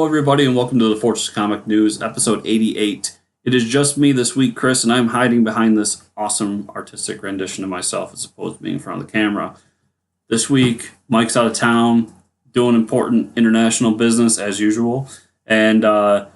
Hello, everybody, and welcome to the Fortress Comic News, episode 88. It is just me this week, Chris, and I'm hiding behind this awesome artistic rendition of myself as opposed to being in front of the camera. This week, Mike's out of town, doing important international business as usual, and I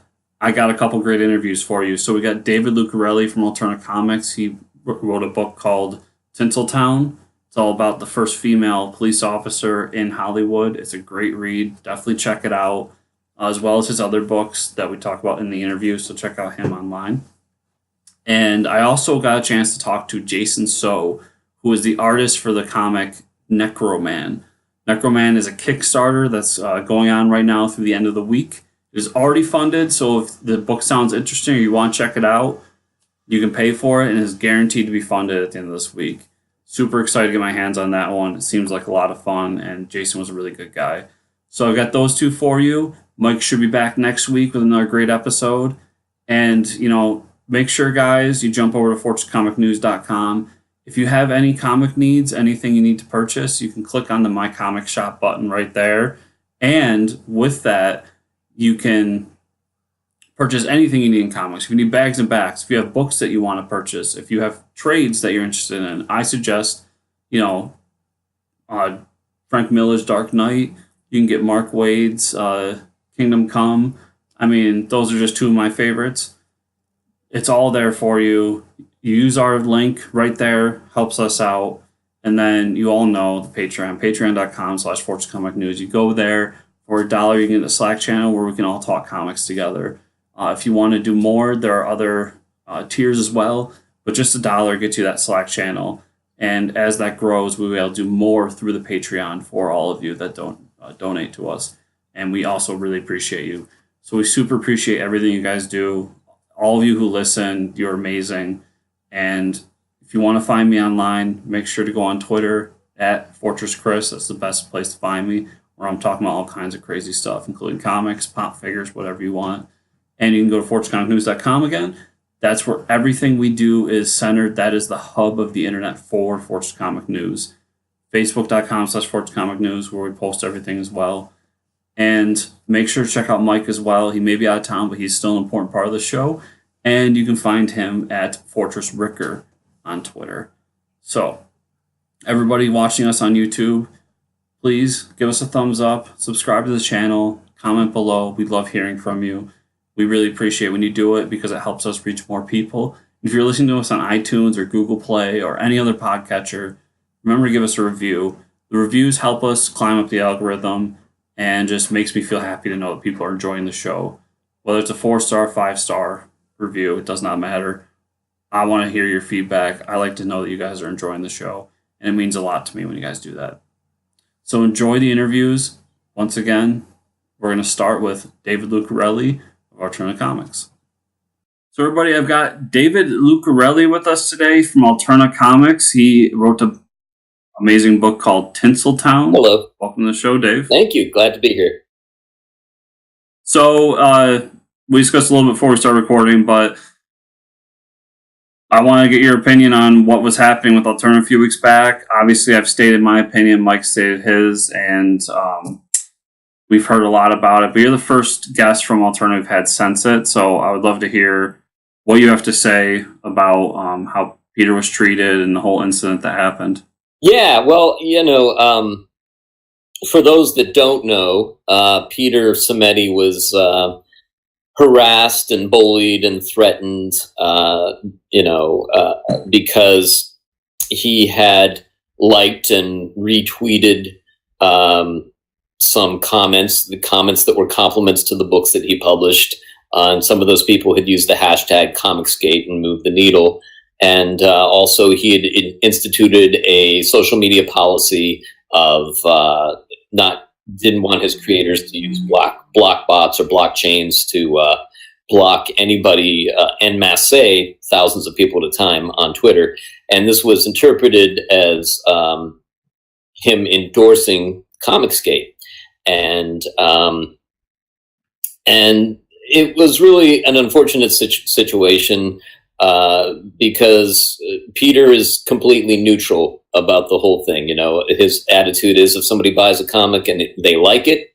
got a couple great interviews for you. So we got David Lucarelli from Alterna Comics. He wrote a book called Tinseltown. It's all about the first female police officer in Hollywood. It's a great read. Definitely check it out, as well as his other books that we talk about in the interview. So check out him online. And I also got a chance to talk to Jason Seaux, who is the artist for the comic Necro-Man. Necro-Man is a Kickstarter that's going on right now through the end of the week. It is already funded, so if the book sounds interesting or you want to check it out, you can pay for it, and it's guaranteed to be funded at the end of this week. Super excited to get my hands on that one. It seems like a lot of fun, and Jason was a really good guy. So I've got those two for you. Mike should be back next week with another great episode. And, make sure, guys, you jump over to FortressComicNews.com. If you have any comic needs, anything you need to purchase, you can click on the My Comic Shop button right there. And with that, you can purchase anything you need in comics. If you need bags and backs, if you have books that you want to purchase, if you have trades that you're interested in, I suggest, Frank Miller's Dark Knight. You can get Mark Waid's Kingdom Come. I mean, those are just two of my favorites. It's all there for you. You use our link right there, helps us out. And then you all know the Patreon, patreon.com/FortressComicNews. You go there for $1, you can get a Slack channel where we can all talk comics together. If you want to do more, there are other tiers as well, but just $1 gets you that Slack channel. And as that grows, we will be able to do more through the Patreon for all of you that don't donate to us. And we also really appreciate you. So we super appreciate everything you guys do. All of you who listen, you're amazing. And if you want to find me online, make sure to go on Twitter @FortressChris. That's the best place to find me, where I'm talking about all kinds of crazy stuff, including comics, pop figures, whatever you want. And you can go to FortressComicNews.com again. That's where everything we do is centered. That is the hub of the internet for Fortress Comic News. Facebook.com/FortressComicNews, where we post everything as well. And make sure to check out Mike as well. He may be out of town, but he's still an important part of the show. And you can find him at FortressRicker on Twitter. So, everybody watching us on YouTube, please give us a thumbs up, subscribe to the channel, comment below. We love hearing from you. We really appreciate when you do it because it helps us reach more people. If you're listening to us on iTunes or Google Play or any other podcatcher, remember to give us a review. The reviews help us climb up the algorithm and just makes me feel happy to know that people are enjoying the show. Whether it's a 4-star, 5-star review, it does not matter. I want to hear your feedback. I like to know that you guys are enjoying the show, and it means a lot to me when you guys do that. So enjoy the interviews. Once again, we're going to start with David Lucarelli of Alterna Comics. So everybody, I've got David Lucarelli with us today from Alterna Comics. He wrote an amazing book called Tinseltown. Hello. Welcome to the show, Dave. Thank you. Glad to be here. So we discussed a little bit before we started recording, but I want to get your opinion on what was happening with Alterna a few weeks back. Obviously, I've stated my opinion, Mike stated his, and we've heard a lot about it. But you're the first guest from Alterna we've had since it, so I would love to hear what you have to say about how Peter was treated and the whole incident that happened. Yeah, well, for those that don't know, Peter Simeti was harassed and bullied and threatened, because he had liked and retweeted some comments, the comments that were compliments to the books that he published. And some of those people had used the hashtag Comicsgate and moved the needle. And also he had instituted a social media policy of didn't want his creators to use block bots or blockchains to block anybody en masse, thousands of people at a time on Twitter. And this was interpreted as him endorsing Comicsgate. And it was really an unfortunate situation because Peter is completely neutral about the whole thing. His attitude is if somebody buys a comic and they like it,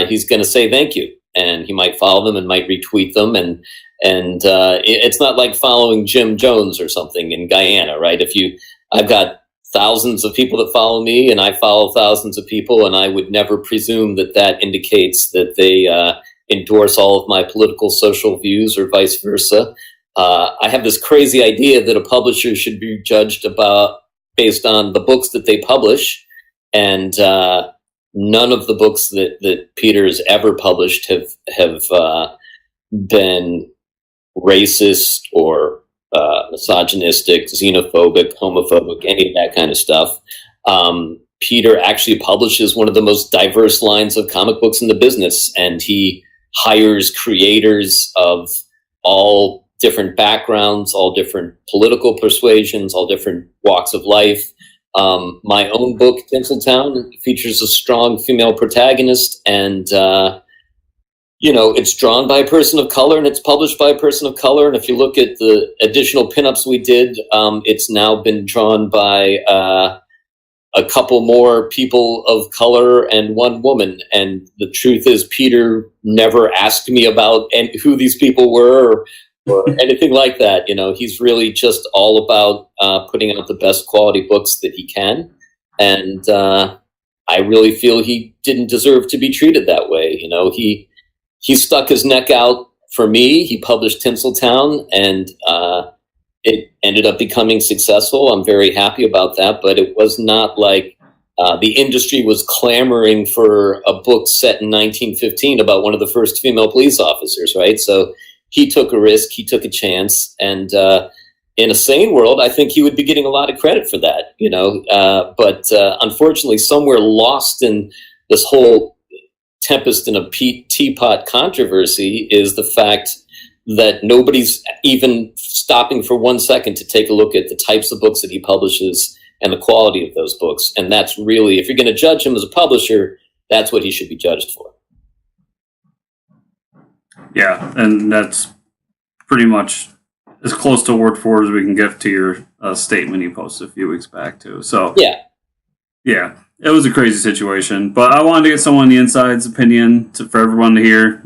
he's going to say thank you. and he might follow them and might retweet them, and it's not like following Jim Jones or something in Guyana, right? I've got thousands of people that follow me, and I follow thousands of people, and I would never presume that indicates that they endorse all of my political, social views or vice versa. I have this crazy idea that a publisher should be judged based on the books that they publish, and none of the books that Peter has ever published have been racist or misogynistic, xenophobic, homophobic, any of that kind of stuff. Peter actually publishes one of the most diverse lines of comic books in the business, and he hires creators of all different backgrounds, all different political persuasions, all different walks of life. My own book, Tinseltown, features a strong female protagonist, and it's drawn by a person of color and it's published by a person of color. And if you look at the additional pinups we did, it's now been drawn by a couple more people of color and one woman. And the truth is, Peter never asked me about who these people were or anything like that. He's really just all about putting out the best quality books that he can. And I really feel he didn't deserve to be treated that way. He stuck his neck out for me. He published Tinseltown, and it ended up becoming successful. I'm very happy about that, but it was not like the industry was clamoring for a book set in 1915 about one of the first female police officers, right? So he took a risk, he took a chance, and in a sane world, I think he would be getting a lot of credit for that, but unfortunately, somewhere lost in this whole tempest in a teapot controversy is the fact that nobody's even stopping for 1 second to take a look at the types of books that he publishes and the quality of those books. And that's really, if you're going to judge him as a publisher, that's what he should be judged for. Yeah, and that's pretty much as close to word for word as we can get to your statement you posted a few weeks back, too. So yeah, it was a crazy situation, but I wanted to get someone on the inside's opinion for everyone to hear.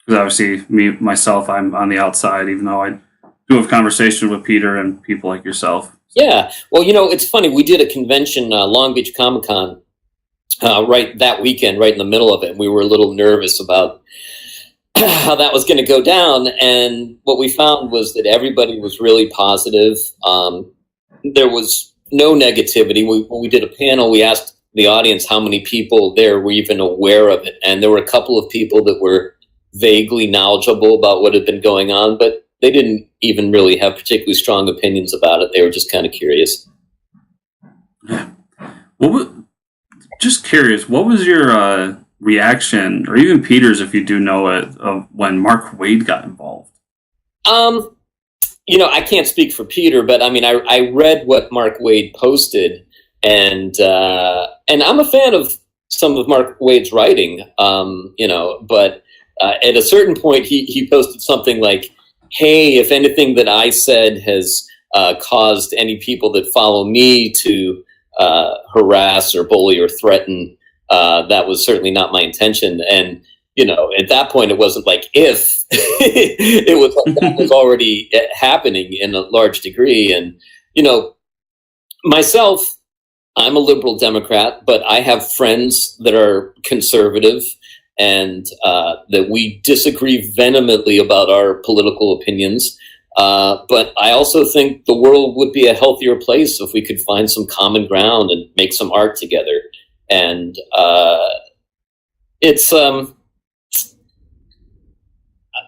Because obviously, myself, I'm on the outside, even though I do have conversation with Peter and people like yourself. Yeah, well, it's funny. We did a convention, Long Beach Comic Con, right that weekend, right in the middle of it. We were a little nervous about how that was going to go down, and what we found was that everybody was really positive. There was no negativity. When we did a panel, we asked the audience how many people there were even aware of it, and there were a couple of people that were vaguely knowledgeable about what had been going on, but they didn't even really have particularly strong opinions about it. They were just kind of curious. Yeah. Just curious, what was your reaction, or even Peter's, if you do know it, of when Mark Waid got involved? I can't speak for Peter, but I mean, I read what Mark Waid posted, and I'm a fan of some of Mark Waid's writing, but at a certain point, he posted something like, "Hey, if anything that I said has caused any people that follow me to harass or bully or threaten, that was certainly not my intention." And at that point, it wasn't like if it was that was already happening in a large degree. And myself, I'm a liberal Democrat, but I have friends that are conservative, and that we disagree vehemently about our political opinions. But I also think the world would be a healthier place if we could find some common ground and make some art together. And it's,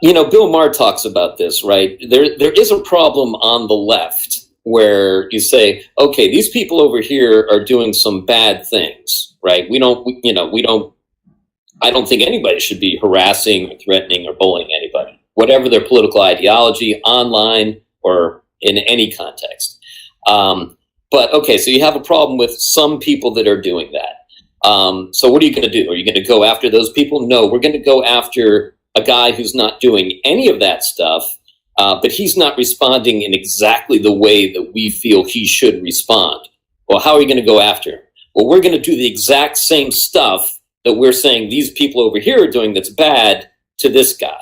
Bill Maher talks about this, right? There is a problem on the left where you say, okay, these people over here are doing some bad things, right? I don't think anybody should be harassing or threatening or bullying anybody, whatever their political ideology, online or in any context. But okay, so you have a problem with some people that are doing that. So what are you going to do? Are you going to go after those people? No, we're going to go after a guy who's not doing any of that stuff, but he's not responding in exactly the way that we feel he should respond. Well, how are you going to go after him? Well, we're going to do the exact same stuff that we're saying these people over here are doing that's bad to this guy,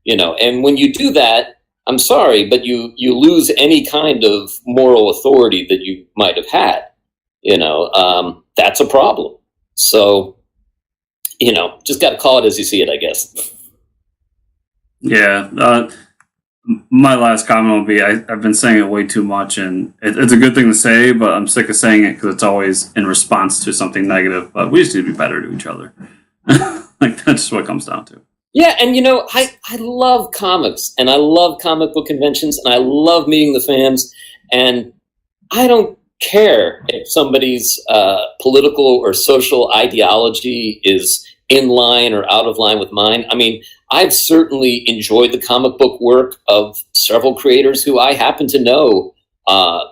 and when you do that, I'm sorry, but you lose any kind of moral authority that you might have had, that's a problem. So, just got to call it as you see it, I guess. Yeah. My last comment will be I've been saying it way too much, and it's a good thing to say, but I'm sick of saying it because it's always in response to something negative. But we just need to be better to each other. Like, that's just what it comes down to. Yeah, and I love comics, and I love comic book conventions, and I love meeting the fans, and I don't care if somebody's political or social ideology is in line or out of line with mine. I mean, I've certainly enjoyed the comic book work of several creators who I happen to know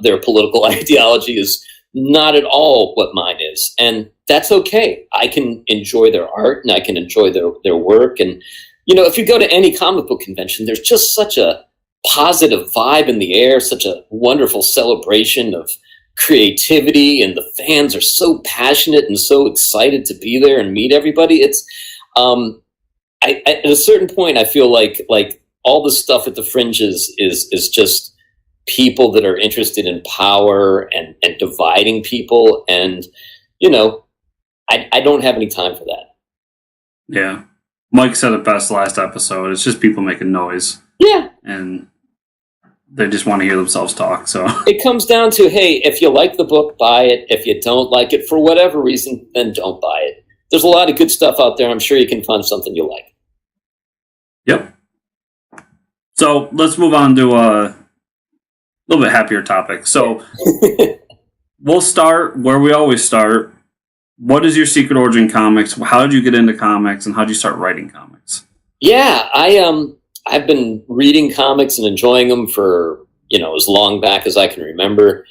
their political ideology is not at all what mine is. And that's okay. I can enjoy their art and I can enjoy their work. And, if you go to any comic book convention, there's just such a positive vibe in the air, such a wonderful celebration of creativity, and the fans are so passionate and so excited to be there and meet everybody. It's, at a certain point, I feel like all the stuff at the fringes is just people that are interested in power and dividing people. And, I don't have any time for that. Yeah. Mike said it best last episode. It's just people making noise. Yeah. And they just want to hear themselves talk. So it comes down to, hey, if you like the book, buy it. If you don't like it for whatever reason, then don't buy it. There's a lot of good stuff out there. I'm sure you can find something you like. Yep. So let's move on to a little bit happier topic. So we'll start where we always start. What is your secret origin comics? How did you get into comics, and how did you start writing comics? Yeah, I've been reading comics and enjoying them for, as long back as I can remember.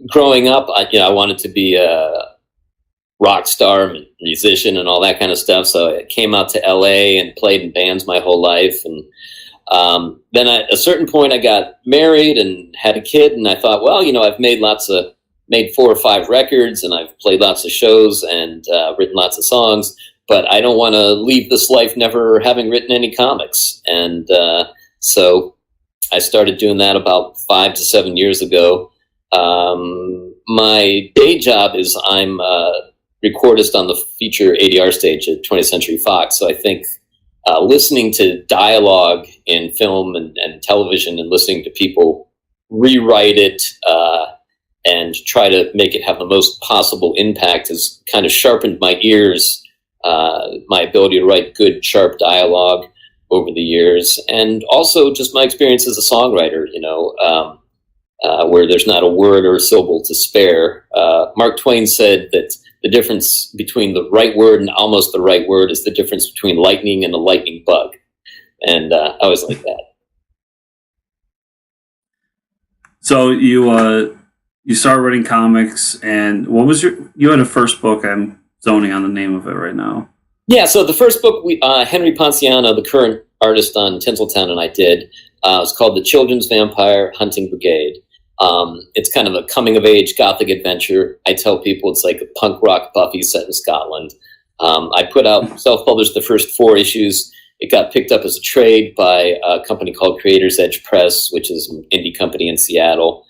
Growing up, I wanted to be a rock star, musician, and all that kind of stuff. So I came out to LA and played in bands my whole life. And then at a certain point, I got married and had a kid. And I thought, well, I've made 4 or 5 records, and I've played lots of shows and written lots of songs. But I don't want to leave this life never having written any comics. And so I started doing that about 5 to 7 years ago. My day job is I'm recordist on the feature ADR stage at 20th Century Fox. So I think listening to dialogue in film and television, and listening to people rewrite it and try to make it have the most possible impact has kind of sharpened my ears, my ability to write good, sharp dialogue over the years, and also just my experience as a songwriter, where there's not a word or a syllable to spare. Mark Twain said that the difference between the right word and almost the right word is the difference between lightning and a lightning bug. And I was like that. So you started writing comics, and what was you had a first book? I'm zoning on the name of it right now. Yeah, so the first book, Henry Ponciano, the current artist on Tinseltown, and I did, it's called The Children's Vampire Hunting Brigade. It's kind of a coming-of-age gothic adventure. I tell people it's like a punk rock Buffy set in Scotland. I self-published the first 4 issues. It got picked up as a trade by a company called Creator's Edge Press, which is an indie company in Seattle.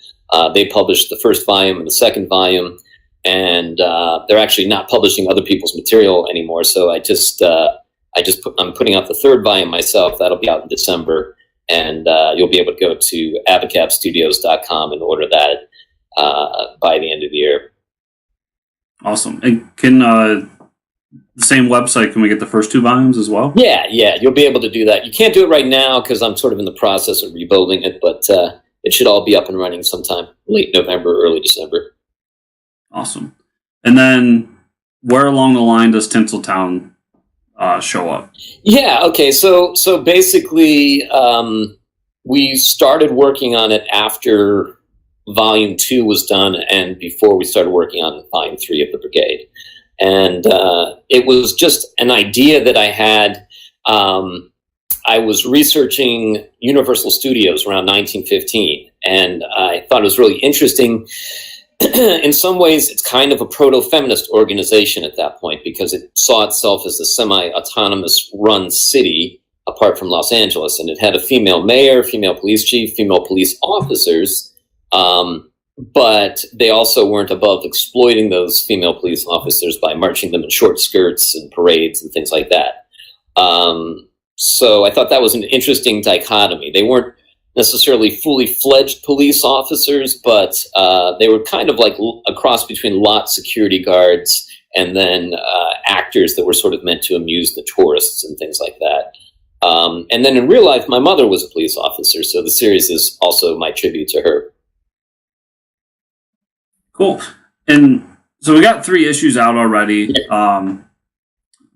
They published the first volume and the second volume, and they're actually not publishing other people's material anymore. So I'm putting out the third volume myself. That'll be out in December. And you'll be able to go to abacapstudios.com and order that by the end of the year. Awesome. And can the same website, can we get the first 2 volumes as well? Yeah, you'll be able to do that. You can't do it right now because I'm sort of in the process of rebuilding it, but it should all be up and running sometime late November, early December. Awesome. And then where along the line does Tinseltown show up? Yeah, okay. So basically, we started working on it after Volume 2 was done and before we started working on Volume 3 of the Brigade. And it was just an idea that I had. I was researching Universal Studios around 1915, and I thought it was really interesting in some ways, it's kind of a proto-feminist organization at that point because it saw itself as a semi-autonomous run city apart from Los Angeles. And it had a female mayor, female police chief, female police officers, but they also weren't above exploiting those female police officers by marching them in short skirts and parades and things like that. So I thought that was an interesting dichotomy. They weren't necessarily fully fledged police officers, but they were kind of like a cross between lot security guards and then actors that were sort of meant to amuse the tourists and things like that. And then in real life, my mother was a police officer, so the series is also my tribute to her. Cool. And so we got 3 issues out already.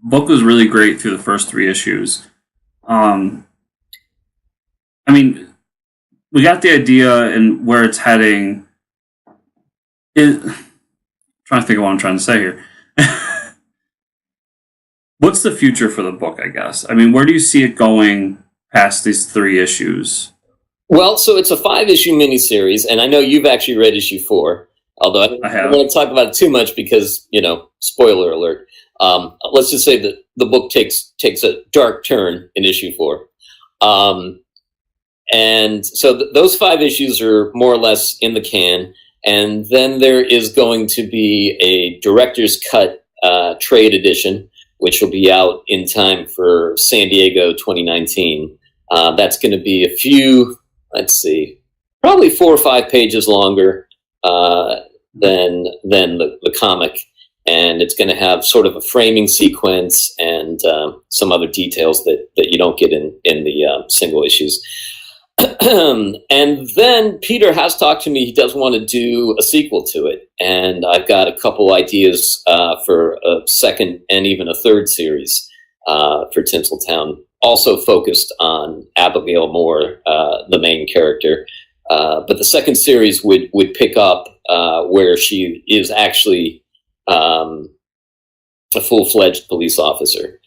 Book was really great through the first 3 issues. I mean, we got the idea and where it's heading. I'm trying to think of what I'm trying to say here. What's the future for the book, I guess? I mean, where do you see it going past these 3 issues? Well, so it's a 5-issue miniseries, and I know you've actually read issue 4, although I don't want to talk about it too much because, spoiler alert. Let's just say that the book takes a dark turn in issue 4. And so those 5 issues are more or less in the can. And then there is going to be a director's cut trade edition, which will be out in time for San Diego 2019. That's going to be a few, probably 4 or 5 pages longer than the comic. And it's going to have sort of a framing sequence and some other details that you don't get in the single issues. And then Peter has talked to me. He does want to do a sequel to it. And I've got a couple ideas for a second and even a third series for Tinseltown, also focused on Abigail Moore, the main character. But the second series would pick up where she is actually a full-fledged police officer.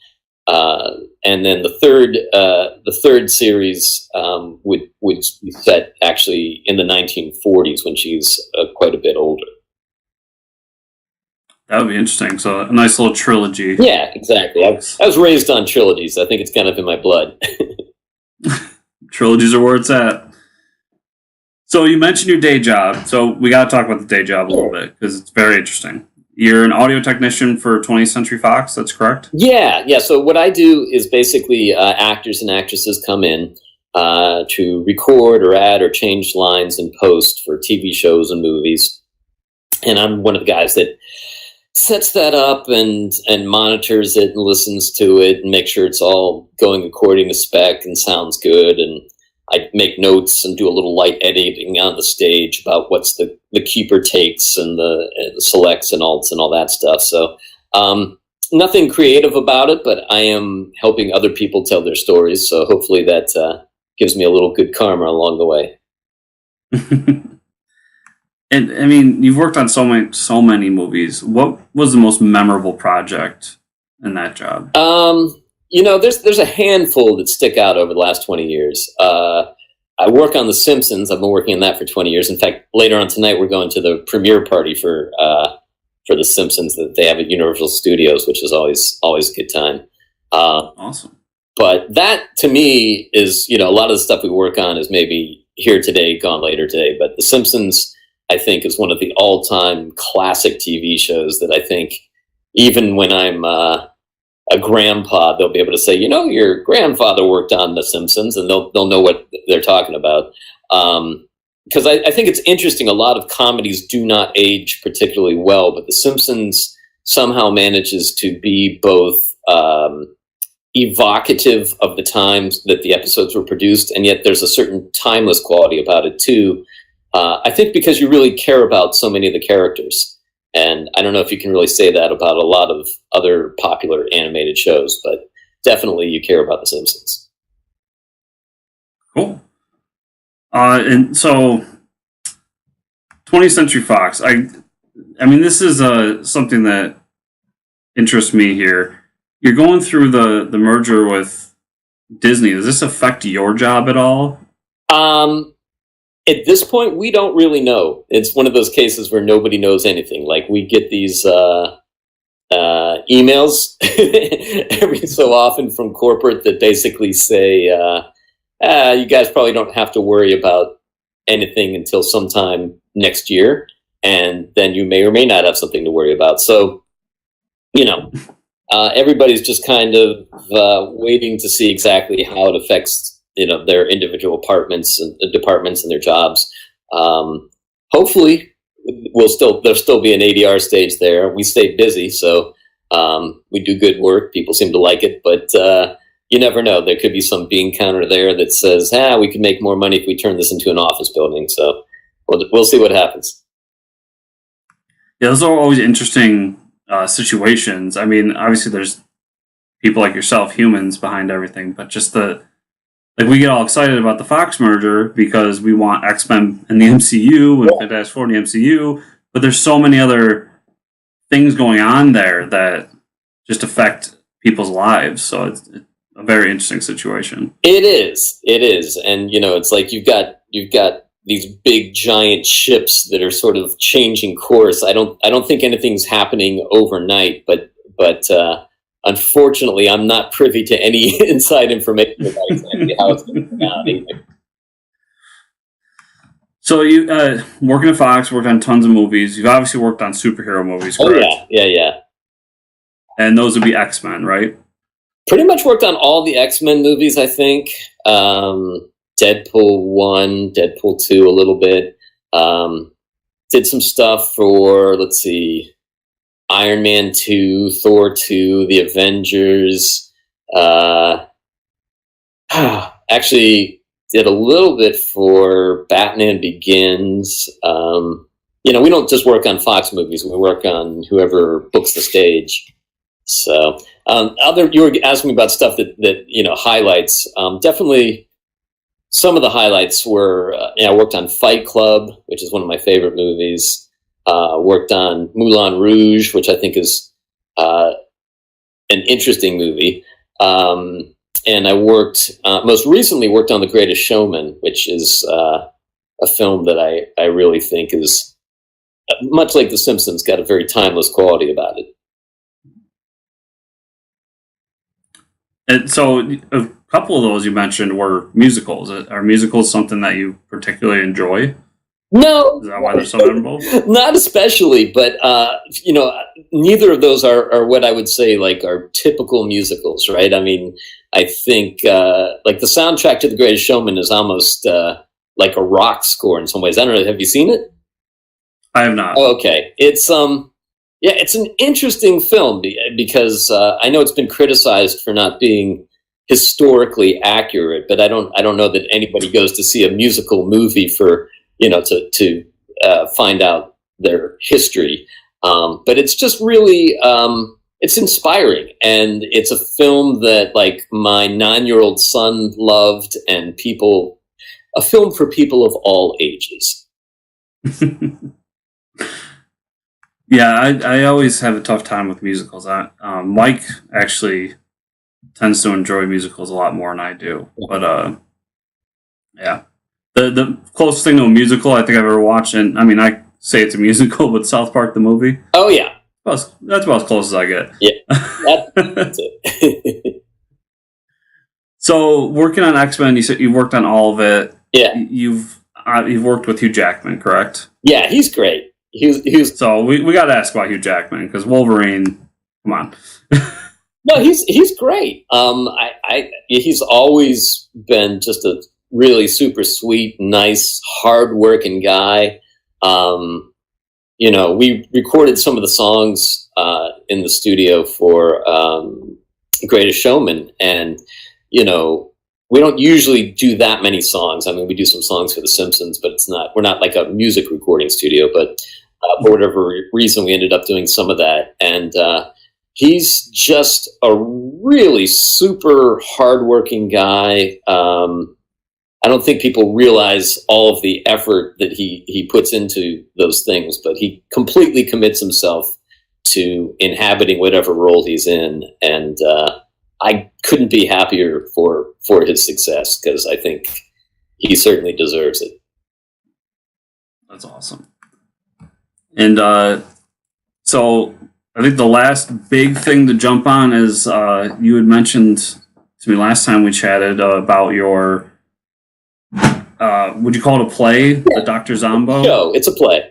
And then the third series would be set actually in the 1940s when she's quite a bit older. That would be interesting. So a nice little trilogy. Yeah, exactly. I was raised on trilogies. I think it's kind of in my blood. Trilogies are where it's at. So you mentioned your day job. So we got to talk about the day job a little bit because it's very interesting. You're an audio technician for 20th Century Fox, that's correct? Yeah. So what I do is basically actors and actresses come in to record or add or change lines in post for TV shows and movies. And I'm one of the guys that sets that up and monitors it and listens to it and makes sure it's all going according to spec and sounds good. And I make notes and do a little light editing on the stage about what's the keeper takes and the selects and alts and all that stuff. So nothing creative about it, but I am helping other people tell their stories. So hopefully that gives me a little good karma along the way. And I mean, you've worked on so many movies. What was the most memorable project in that job? There's a handful that stick out over the last 20 years. I work on The Simpsons. I've been working on that for 20 years. In fact, later on tonight, we're going to the premiere party for The Simpsons that they have at Universal Studios, which is always a good time. Awesome. But that, to me, is, a lot of the stuff we work on is maybe here today, gone later today. But The Simpsons, I think, is one of the all-time classic TV shows that I think, even when I'm a grandpa, they'll be able to say, your grandfather worked on The Simpsons, and they'll know what they're talking about. Because I think it's interesting. A lot of comedies do not age particularly well, but The Simpsons somehow manages to be both evocative of the times that the episodes were produced, and yet there's a certain timeless quality about it too. I think because you really care about so many of the characters. And I don't know if you can really say that about a lot of other popular animated shows, but definitely you care about The Simpsons. Cool. And so 20th Century Fox, I mean, this is something that interests me here. You're going through the merger with Disney. Does this affect your job at all? At this point, we don't really know. It's one of those cases where nobody knows anything. Like, we get these emails every so often from corporate that basically say, you guys probably don't have to worry about anything until sometime next year, and then you may or may not have something to worry about. So, everybody's just kind of waiting to see exactly how it affects their individual departments and their jobs. Hopefully, there'll still be an ADR stage there. We stay busy, so we do good work. People seem to like it, but you never know. There could be some bean counter there that says, we could make more money if we turn this into an office building. So we'll see what happens. Yeah, those are always interesting situations. I mean, obviously there's people like yourself, humans behind everything, but just we get all excited about the Fox merger because we want X-Men in the MCU and Fantastic Four in the MCU, but there's so many other things going on there that just affect people's lives. So it's a very interesting situation. It is, and it's like you've got these big giant ships that are sort of changing course. I don't think anything's happening overnight, but unfortunately, I'm not privy to any inside information about exactly how it's going to turn out either. So you working at Fox, worked on tons of movies. You've obviously worked on superhero movies, correct? Oh yeah. And those would be X-Men, right? Pretty much worked on all the X-Men movies, I think. Deadpool 1, Deadpool 2 a little bit. Did some stuff for, let's see, Iron Man 2, Thor 2, The Avengers. Actually, did a little bit for Batman Begins. We don't just work on Fox movies. We work on whoever books the stage. So, you were asking me about stuff that highlights. Definitely, some of the highlights were, I worked on Fight Club, which is one of my favorite movies. Worked on Moulin Rouge, which I think is an interesting movie. And I most recently worked on The Greatest Showman, which is a film that I really think is, much like The Simpsons, got a very timeless quality about it. And so a couple of those you mentioned were musicals. Are musicals something that you particularly enjoy? No. Is that why they're so memorable? Not especially, but neither of those are what I would say are typical musicals, right? I mean, I think the soundtrack to The Greatest Showman is almost like a rock score in some ways. I don't know. Have you seen it? I have not. Oh, okay. It's it's an interesting film because I know it's been criticized for not being historically accurate, but I don't know that anybody goes to see a musical movie for to find out their history. But it's just really, it's inspiring. And it's a film that my 9-year-old son loved, and a film for people of all ages. Yeah, I always have a tough time with musicals. Mike actually tends to enjoy musicals a lot more than I do. But yeah. The closest thing to a musical I think I've ever watched, and I mean, I say it's a musical, but South Park the movie. Oh, yeah. That's about as close as I get. Yeah, that's it. So, working on X-Men, you said you worked on all of it. Yeah. You've worked with Hugh Jackman, correct? Yeah, he's great. He's So, we got to ask about Hugh Jackman, because Wolverine, come on. No, he's great. He's always been just a really super sweet, nice, hard-working guy. We recorded some of the songs in the studio for Greatest Showman, and we don't usually do that many songs. I mean, we do some songs for The Simpsons, but we're not like a music recording studio. But for whatever reason, we ended up doing some of that, and he's just a really super hardworking guy. I don't think people realize all of the effort that he puts into those things, but he completely commits himself to inhabiting whatever role he's in. And I couldn't be happier for his success, because I think he certainly deserves it. That's awesome. And so I think the last big thing to jump on is you had mentioned to me last time we chatted about your, would you call it a play, the Dr. Zombo? Show. It's a play.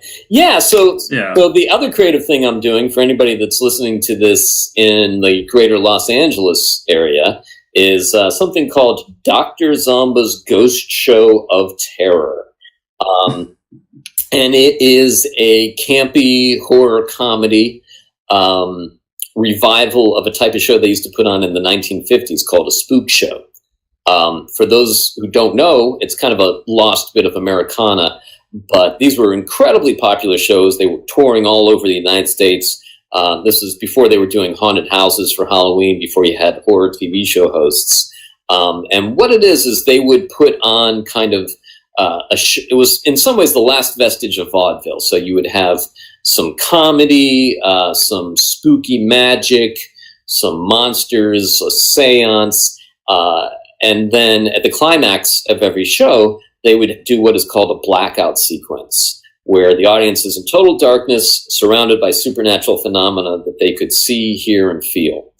So the other creative thing I'm doing for anybody that's listening to this in the greater Los Angeles area is something called Dr. Zombo's Ghost Show of Terror. And it is a campy horror comedy revival of a type of show they used to put on in the 1950s called a spook show. For those who don't know, it's kind of a lost bit of Americana, but these were incredibly popular shows. They were touring all over the United States. This is before they were doing haunted houses for Halloween, before you had horror TV show hosts. And what it is they would put on kind of it was in some ways the last vestige of vaudeville. So you would have some comedy, some spooky magic, some monsters, a seance, and then at the climax of every show, they would do what is called a blackout sequence, where the audience is in total darkness, surrounded by supernatural phenomena that they could see, hear, and feel.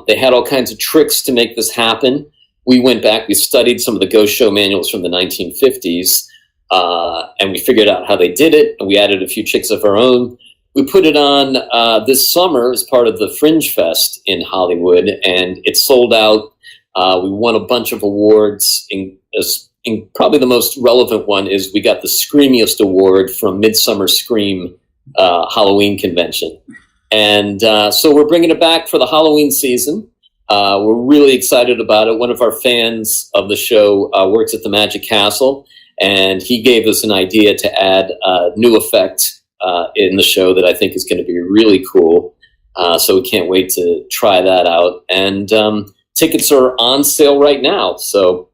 They had all kinds of tricks to make this happen. We went back, we studied some of the ghost show manuals from the 1950s, and we figured out how they did it, and we added a few tricks of our own. We put it on this summer as part of the Fringe Fest in Hollywood, and it sold out. We won a bunch of awards. In probably the most relevant one is we got the Screamiest Award from Midsummer Scream Halloween convention. And so we're bringing it back for the Halloween season. We're really excited about it. One of our fans of the show works at the Magic Castle, and he gave us an idea to add a new effect in the show that I think is going to be really cool. So we can't wait to try that out. And tickets are on sale right now. So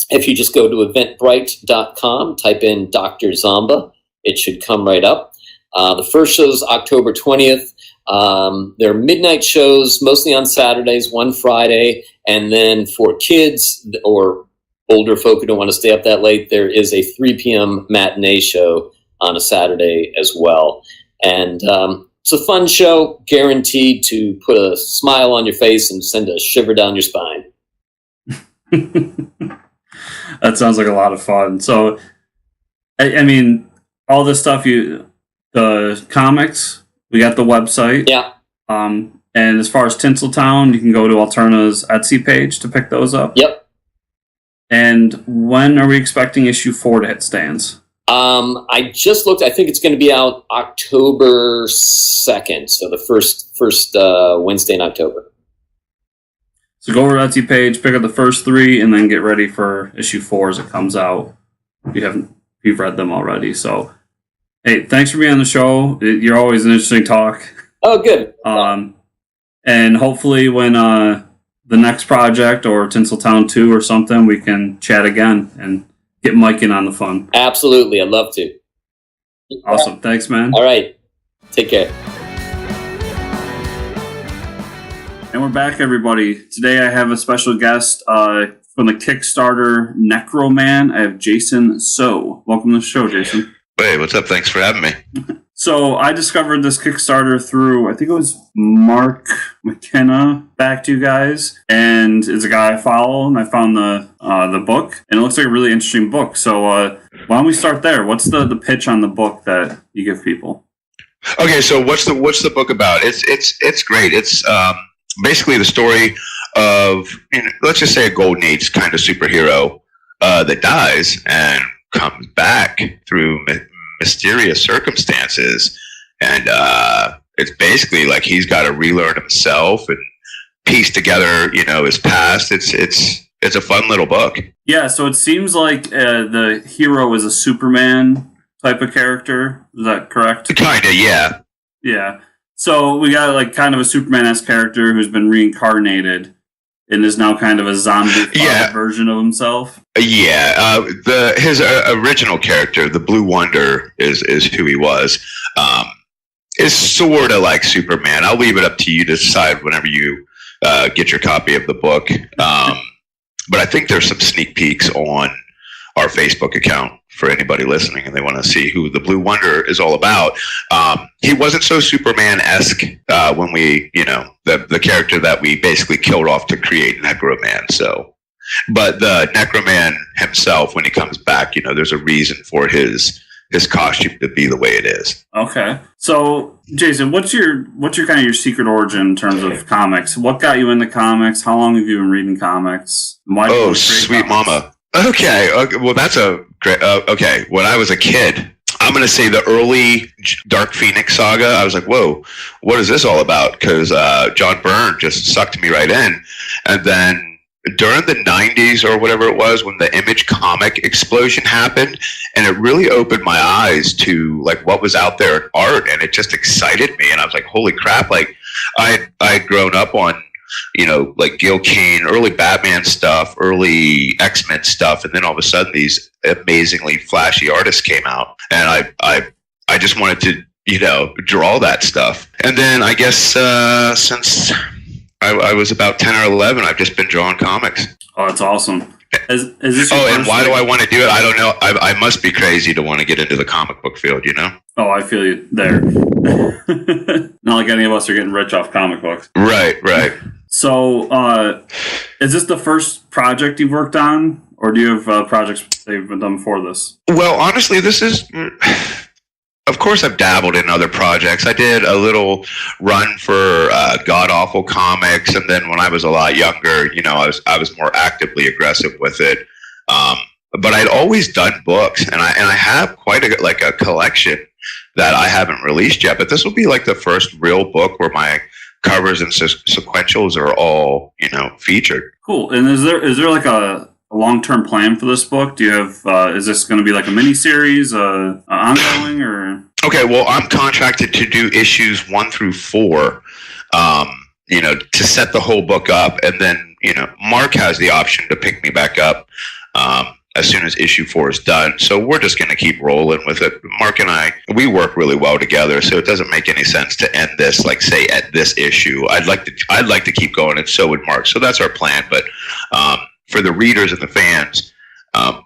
if you just go to eventbrite.com, type in Dr. Zomba, it should come right up. The first show is October 20th. They're midnight shows, mostly on Saturdays, one Friday. And then for kids or older folk who don't want to stay up that late, there is a 3 p.m. matinee show on a Saturday as well. And it's a fun show, guaranteed to put a smile on your face and send a shiver down your spine. That sounds like a lot of fun. So, I mean, all this stuff, the comics, we got the website. Yeah. And as far as Tinseltown, you can go to Alterna's Etsy page to pick those up. Yep. And when are we expecting issue 4 to hit stands? I just looked. I think it's going to be out October 2nd, so the first Wednesday in October. So go over to Etsy page, pick up the first 3, and then get ready for issue 4 as it comes out. If you've read them already. So, hey, thanks for being on the show. You're always an interesting talk. Oh, good. And hopefully when the next project or Tinseltown 2 or something, we can chat again and get Mike in on the fun. Absolutely. I'd love to. Awesome. Thanks, man. All right. Take care. And we're back, everybody. Today I have a special guest from the Kickstarter Necro-Man. I have Jason Seaux. Welcome to the show, Jason. Hey, what's up? Thanks for having me. So I discovered this Kickstarter through, I think it was Mark McKenna backed you guys, and it's a guy I follow, and I found the book, and it looks like a really interesting book. So why don't we start there? What's the pitch on the book that you give people? Okay, so what's the book about? It's great. It's basically the story of, let's just say, a golden age kind of superhero that dies and comes back through mysterious circumstances, and it's basically like he's got to relearn himself and piece together, his past. It's a fun little book. Yeah, so it seems like the hero is a Superman type of character. Is that correct? Kind of, yeah. Yeah. So we got like kind of a Superman-esque character who's been reincarnated and is now kind of a zombie version of himself. Yeah, his original character, the Blue Wonder, is who he was. Is sort of like Superman. I'll leave it up to you to decide whenever you get your copy of the book. But I think there's some sneak peeks on our Facebook account for anybody listening and they want to see who the Blue Wonder is all about. He wasn't so Superman-esque when we, the character that we basically killed off to create Necro-Man. So, but the Necro-Man himself, when he comes back, there's a reason for his costume to be the way it is. Okay. So, Jason, what's your kind of your secret origin in terms of comics? What got you into comics? How long have you been reading comics? Why do you want to create sweet comics? Mama. Okay. Well, that's a great. Okay. When I was a kid, I'm going to say the early Dark Phoenix saga. I was like, whoa, what is this all about? Because John Byrne just sucked me right in. And then during the 90s or whatever it was, when the Image comic explosion happened, and it really opened my eyes to like what was out there in art, and it just excited me. And I was like, holy crap. Like I had grown up on, like Gil Kane, early Batman stuff, early X-Men stuff. And then all of a sudden these amazingly flashy artists came out, and I just wanted to, draw that stuff. And then I guess, since I was about 10 or 11, I've just been drawing comics. Oh, that's awesome. Is this and why do I want to do it? I don't know. I must be crazy to want to get into the comic book field, Oh, I feel you there. Not like any of us are getting rich off comic books. Right. So, is this the first project you've worked on? Or do you have projects that you've been done before this? Well, honestly, this is... Of course, I've dabbled in other projects. I did a little run for God Awful Comics, and then when I was a lot younger, I was more actively aggressive with it. But I'd always done books, and I have quite a collection that I haven't released yet. But this will be like the first real book where my covers and sequentials are all featured. Cool. And is there like a long-term plan for this book? Do you have, is this going to be like a mini-series, ongoing, or? Okay, well, I'm contracted to do issues 1 through 4, to set the whole book up. And then, Mark has the option to pick me back up as soon as issue 4 is done. So we're just going to keep rolling with it. Mark and I, we work really well together, so it doesn't make any sense to end this, like, say, at this issue. I'd like to keep going, and so would Mark. So that's our plan. But for the readers and the fans,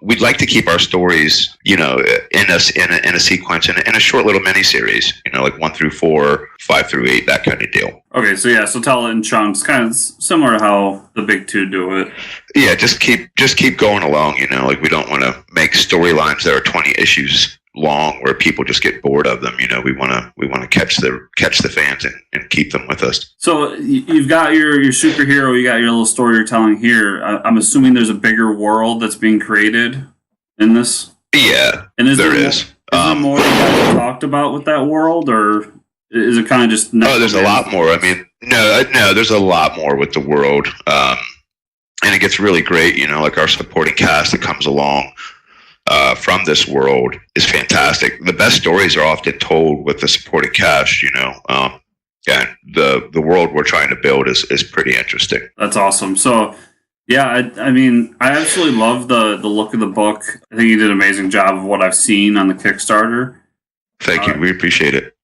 we'd like to keep our stories, in a sequence, in a short little mini-series, like 1 through 4, 5 through 8, that kind of deal. Okay, so tell it in chunks, kind of similar to how the big two do it. Yeah, just keep going along, like we don't want to make storylines that are 20 issues long where people just get bored of them. We want to catch the fans and keep them with us. So you've got your superhero, you got your little story you're telling here. I'm assuming there's a bigger world that's being created in this. Yeah, and there is. Is there more that you talked about with that world, or is it kind of just? There's a lot more. I mean, no, there's a lot more with the world, and it gets really great. Like our supporting cast that comes along from this world is fantastic. The best stories are often told with the supporting cast, and the world we're trying to build is pretty interesting. That's awesome. So, yeah, I mean, I absolutely love the look of the book. I think you did an amazing job of what I've seen on the Kickstarter. Thank you. We appreciate it.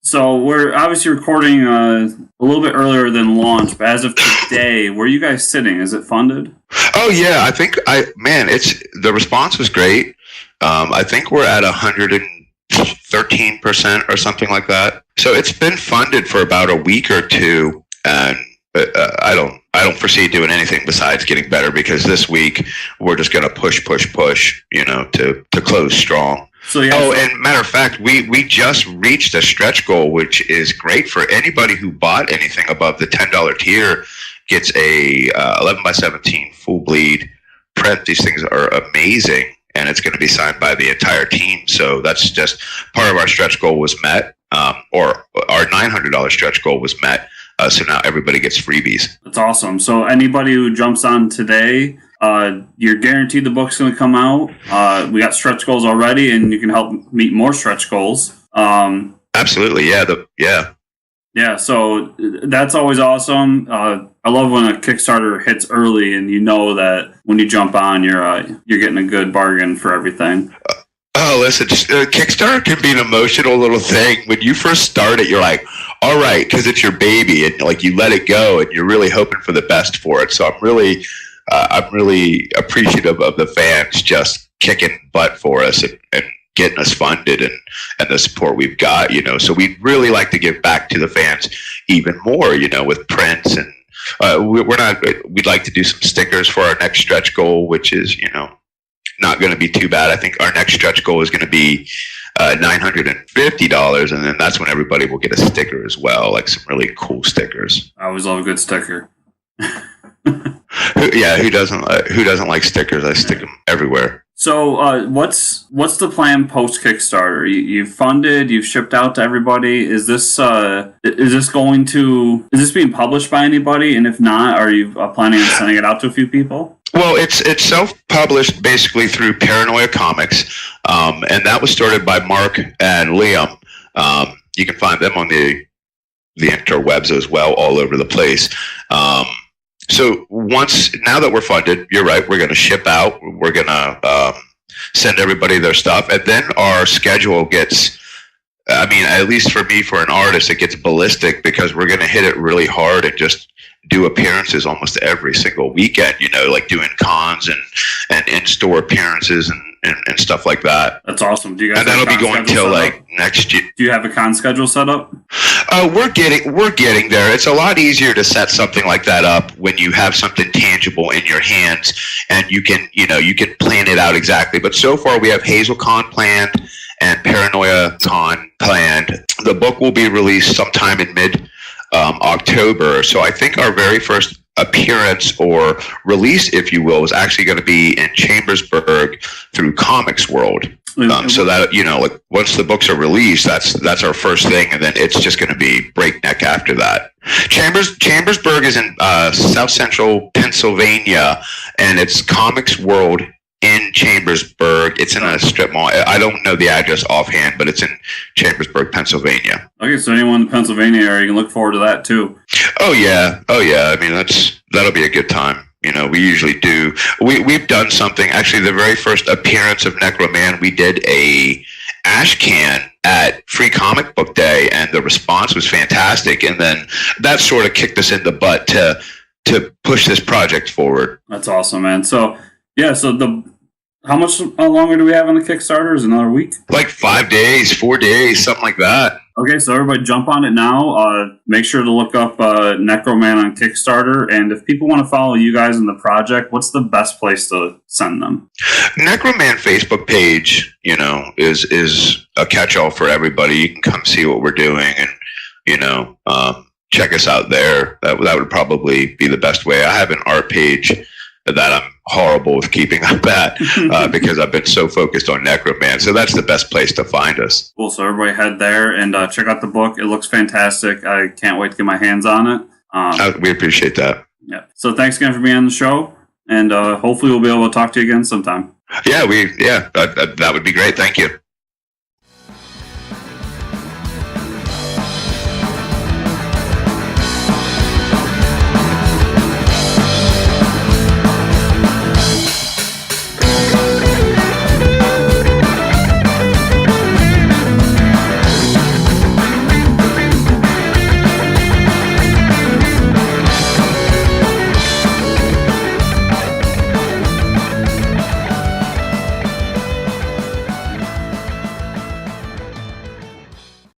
So we're obviously recording a little bit earlier than launch, but as of today, where are you guys sitting? Is it funded? Oh yeah, I think the response was great. I think we're at 113% or something like that. So it's been funded for about a week or two, and I don't foresee doing anything besides getting better, because this week we're just going to push, to close strong. So, yeah, and matter of fact, we just reached a stretch goal, which is great for anybody who bought anything above the $10 tier. Gets a 11x17 full bleed print. These things are amazing, and it's going to be signed by the entire team. So that's just part of our stretch goal was met, or our $900 stretch goal was met. So now everybody gets freebies. That's awesome. So anybody who jumps on today, you're guaranteed the book's going to come out. We got stretch goals already, and you can help meet more stretch goals. Absolutely. Yeah, so that's always awesome. I love when a Kickstarter hits early, and that when you jump on, you're getting a good bargain for everything. Listen, Kickstarter can be an emotional little thing. When you first start it, you're like, all right, because it's your baby, and like you let it go, and you're really hoping for the best for it. So I'm really appreciative of the fans just kicking butt for us and getting us funded and the support we've got, so we'd really like to give back to the fans even more, with prints and we'd like to do some stickers for our next stretch goal, which is, not going to be too bad. I think our next stretch goal is going to be $950, and then that's when everybody will get a sticker as well, like some really cool stickers. I always love a good sticker. Who doesn't like stickers? I stick them everywhere. So, what's the plan post Kickstarter? You've funded, you've shipped out to everybody. Is this being published by anybody? And if not, are you planning on sending it out to a few people? Well, it's self-published basically through Paranoia Comics, and that was started by Mark and Liam. You can find them on the interwebs as well, all over the place. So now that we're funded, you're right, we're going to ship out. We're going to send everybody their stuff, and then our schedule gets. I mean, at least for me, for an artist, it gets ballistic because we're going to hit it really hard and just do appearances almost every single weekend, like doing cons and in-store appearances and stuff like that. That's awesome. Do you guys? And that'll be going till like next year. Do you have a con schedule set up? We're getting there. It's a lot easier to set something like that up when you have something tangible in your hands and you can plan it out exactly. But so far we have HazelCon planned and Paranoia Con planned. The book will be released sometime in mid October. So I think our very first appearance or release, if you will, is actually going to be in Chambersburg through Comics World. So that, like once the books are released, that's our first thing, and then it's just going to be breakneck after that. Chambersburg is in South Central Pennsylvania, and it's Comics World in Chambersburg. It's in a strip mall. I don't know the address offhand, but it's in Chambersburg, Pennsylvania. Okay, so anyone in the Pennsylvania area, you can look forward to that too. Oh yeah. I mean, that'll be a good time. We usually do. We've done something. Actually, the very first appearance of Necro-Man, we did a ash can at Free Comic Book Day, and the response was fantastic. And then that sort of kicked us in the butt to push this project forward. That's awesome, man. So yeah, how much longer do we have on the Kickstarter? Is another week? Like 5 days, 4 days, something like that. Okay, so everybody jump on it now. Make sure to look up Necro-Man on Kickstarter. And if people want to follow you guys in the project, what's the best place to send them? Necro-Man Facebook page, is a catch-all for everybody. You can come see what we're doing and, check us out there. That would probably be the best way. I have an art page that I'm horrible with keeping up at because I've been so focused on Necro-Man. So that's the best place to find us. Cool. So everybody head there and check out the book. It looks fantastic. I can't wait to get my hands on it. We appreciate that. Yeah. So thanks again for being on the show, and hopefully we'll be able to talk to you again sometime. Yeah, that would be great. Thank you.